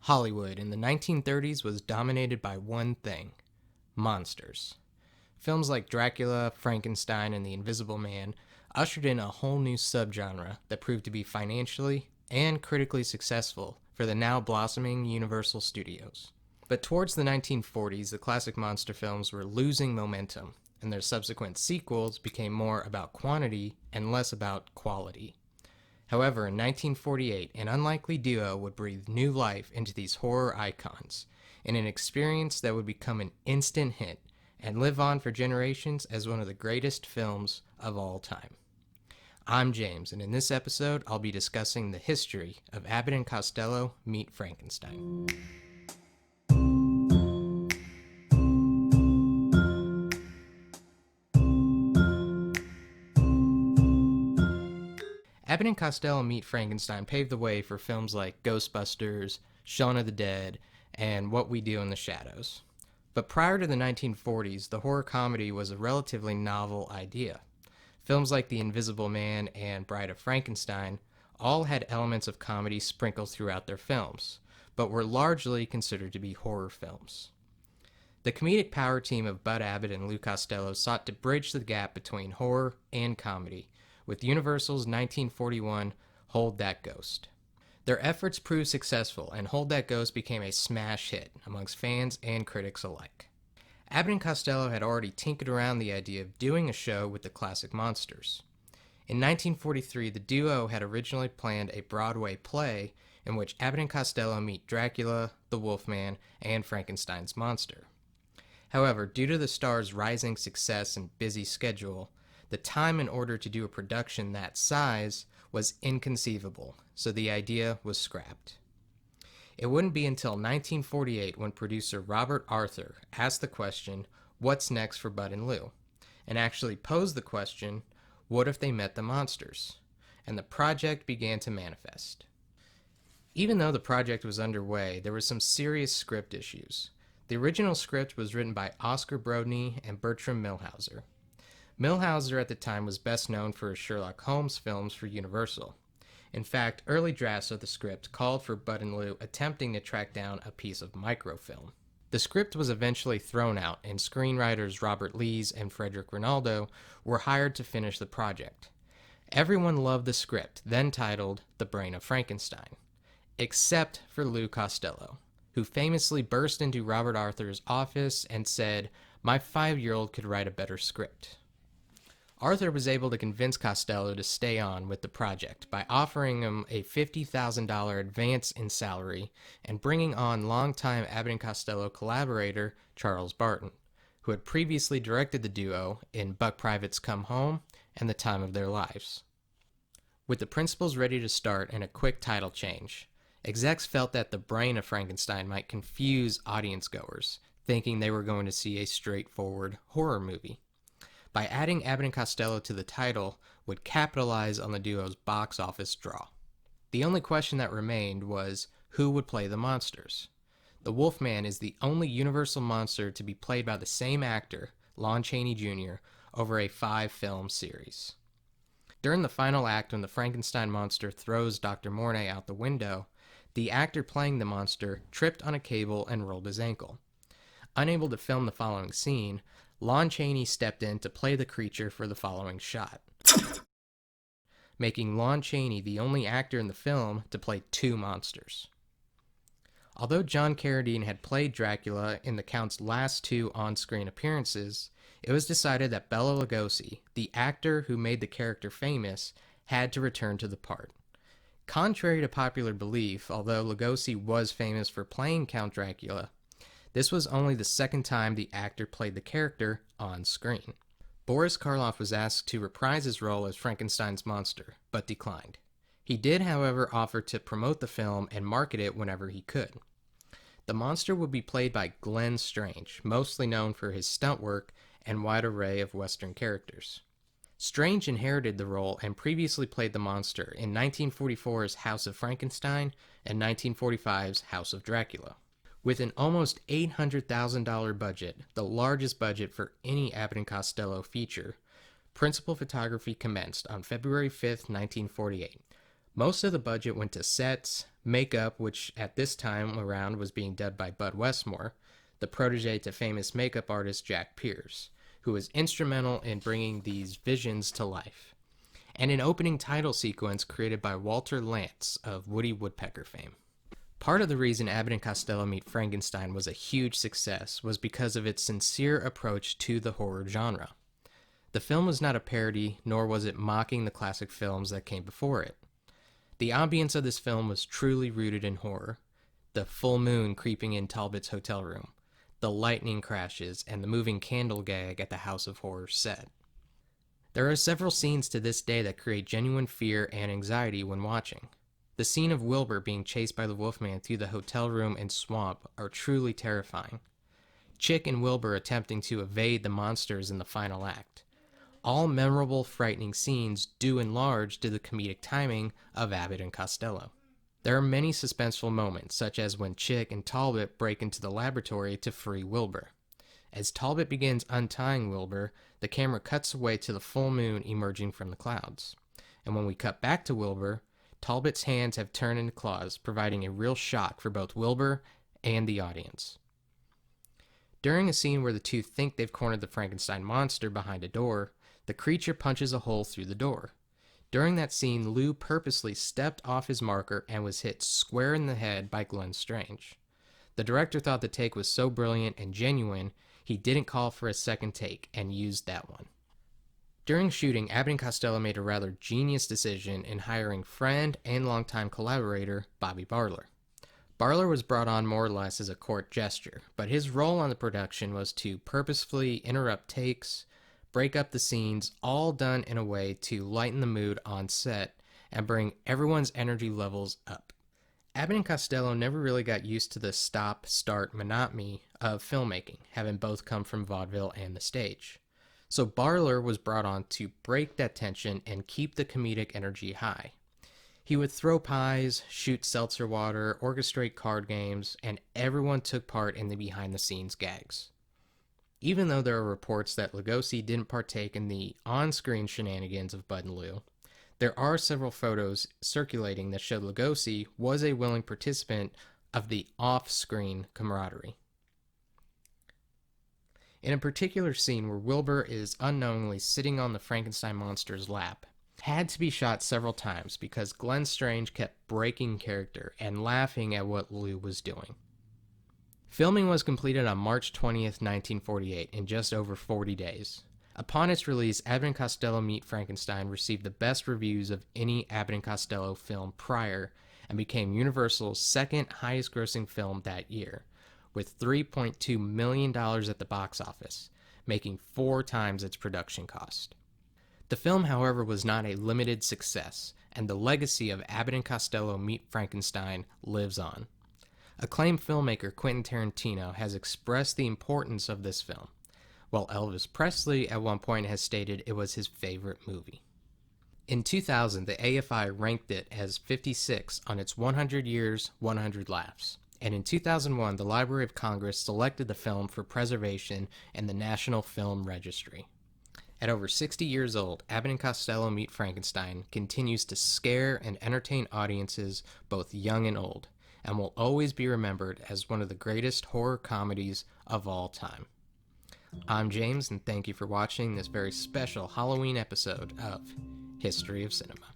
Hollywood in the 1930s was dominated by one thing: monsters. Films like Dracula, Frankenstein, and The Invisible Man ushered in a whole new subgenre that proved to be financially and critically successful for the now blossoming Universal Studios. But towards the 1940s, the classic monster films were losing momentum, and their subsequent sequels became more about quantity and less about quality. However, in 1948, an unlikely duo would breathe new life into these horror icons in an experience that would become an instant hit and live on for generations as one of the greatest films of all time. I'm James, and in this episode, I'll be discussing the history of Abbott and Costello Meet Frankenstein. Abbott and Costello Meet Frankenstein paved the way for films like Ghostbusters, Shaun of the Dead, and What We Do in the Shadows. But prior to the 1940s, the horror comedy was a relatively novel idea. Films like The Invisible Man and Bride of Frankenstein all had elements of comedy sprinkled throughout their films, but were largely considered to be horror films. The comedic power team of Bud Abbott and Lou Costello sought to bridge the gap between horror and comedy, with Universal's 1941 Hold That Ghost. Their efforts proved successful, and Hold That Ghost became a smash hit amongst fans and critics alike. Abbott and Costello had already tinkered around the idea of doing a show with the classic monsters. In 1943, the duo had originally planned a Broadway play in which Abbott and Costello meet Dracula, the Wolfman, and Frankenstein's monster. However, due to the star's rising success and busy schedule, the time in order to do a production that size was inconceivable, so the idea was scrapped. It wouldn't be until 1948 when producer Robert Arthur asked the question, "What's next for Bud and Lou?" and actually posed the question, "What if they met the monsters?" And the project began to manifest. Even though the project was underway, there were some serious script issues. The original script was written by Oscar Brodney and Bertram Milhauser. Milhauser at the time was best known for his Sherlock Holmes films for Universal. In fact, early drafts of the script called for Bud and Lou attempting to track down a piece of microfilm. The script was eventually thrown out, and screenwriters Robert Lees and Frederick Rinaldo were hired to finish the project. Everyone loved the script, then titled The Brain of Frankenstein, except for Lou Costello, who famously burst into Robert Arthur's office and said, "My 5-year-old could write a better script." Arthur was able to convince Costello to stay on with the project by offering him a $50,000 advance in salary and bringing on longtime Abbott and Costello collaborator Charles Barton, who had previously directed the duo in Buck Privates Come Home and The Time of Their Lives. With the principals ready to start and a quick title change, execs felt that The Brain of Frankenstein might confuse audience goers, thinking they were going to see a straightforward horror movie. By adding Abbott and Costello to the title would capitalize on the duo's box office draw. The only question that remained was who would play the monsters. The Wolfman is the only Universal monster to be played by the same actor, Lon Chaney Jr., over a 5-film series. During the final act, when the Frankenstein monster throws Dr. Mornay out the window, the actor playing the monster tripped on a cable and rolled his ankle. Unable to film the following scene, Lon Chaney stepped in to play the creature for the following shot, making Lon Chaney the only actor in the film to play 2 monsters. Although John Carradine had played Dracula in the Count's last 2 on-screen appearances, it was decided that Bela Lugosi, the actor who made the character famous, had to return to the part. Contrary to popular belief, although Lugosi was famous for playing Count Dracula, this was only the second time the actor played the character on screen. Boris Karloff was asked to reprise his role as Frankenstein's monster, but declined. He did, however, offer to promote the film and market it whenever he could. The monster would be played by Glenn Strange, mostly known for his stunt work and wide array of Western characters. Strange inherited the role and previously played the monster in 1944's House of Frankenstein and 1945's House of Dracula. With an almost $800,000 budget, the largest budget for any Abbott and Costello feature, principal photography commenced on February 5, 1948. Most of the budget went to sets, Makeup, which at this time around was being dubbed by Bud Westmore, the protege to famous makeup artist Jack Pierce, who was instrumental in bringing these visions to life, and an opening title sequence created by Walter Lantz of Woody Woodpecker fame. Part of the reason Abbott and Costello Meet Frankenstein was a huge success was because of its sincere approach to the horror genre. The film was not a parody, nor was it mocking the classic films that came before it. The ambience of this film was truly rooted in horror. The full moon creeping in Talbot's hotel room, the lightning crashes, and the moving candle gag at the House of Horrors set. There are several scenes to this day that create genuine fear and anxiety when watching. The scene of Wilbur being chased by the Wolfman through the hotel room and swamp are truly terrifying. Chick and Wilbur attempting to evade the monsters in the final act. All memorable, frightening scenes due in large to the comedic timing of Abbott and Costello. There are many suspenseful moments, such as when Chick and Talbot break into the laboratory to free Wilbur. As Talbot begins untying Wilbur, the camera cuts away to the full moon emerging from the clouds. And when we cut back to Wilbur, Talbot's hands have turned into claws, providing a real shock for both Wilbur and the audience. During a scene where the two think they've cornered the Frankenstein monster behind a door, the creature punches a hole through the door. During that scene, Lou purposely stepped off his marker and was hit square in the head by Glenn Strange. The director thought the take was so brilliant and genuine, he didn't call for a second take and used that one. During shooting, Abbott and Costello made a rather genius decision in hiring friend and longtime collaborator Bobby Barler. Barler was brought on more or less as a court gesture, but his role on the production was to purposefully interrupt takes, break up the scenes, all done in a way to lighten the mood on set and bring everyone's energy levels up. Abbott and Costello never really got used to the stop-start monotony of filmmaking, having both come from vaudeville and the stage. So Barler was brought on to break that tension and keep the comedic energy high. He would throw pies, shoot seltzer water, orchestrate card games, and everyone took part in the behind-the-scenes gags. Even though there are reports that Lugosi didn't partake in the on-screen shenanigans of Bud and Lou, there are several photos circulating that show Lugosi was a willing participant of the off-screen camaraderie. In a particular scene where Wilbur is unknowingly sitting on the Frankenstein monster's lap, had to be shot several times because Glenn Strange kept breaking character and laughing at what Lou was doing. Filming was completed on March 20th, 1948, in just over 40 days. Upon its release, Abbott and Costello Meet Frankenstein received the best reviews of any Abbott and Costello film prior and became Universal's second highest grossing film that year, with $3.2 million at the box office, making 4 times its production cost. The film, however, was not a limited success, and the legacy of Abbott and Costello Meet Frankenstein lives on. Acclaimed filmmaker Quentin Tarantino has expressed the importance of this film, while Elvis Presley at one point has stated it was his favorite movie. In 2000, the AFI ranked it as 56 on its 100 Years, 100 Laughs, and in 2001, the Library of Congress selected the film for preservation in the National Film Registry. At over 60 years old, Abbott and Costello Meet Frankenstein continues to scare and entertain audiences both young and old, and will always be remembered as one of the greatest horror comedies of all time. I'm James, and thank you for watching this very special Halloween episode of History of Cinema.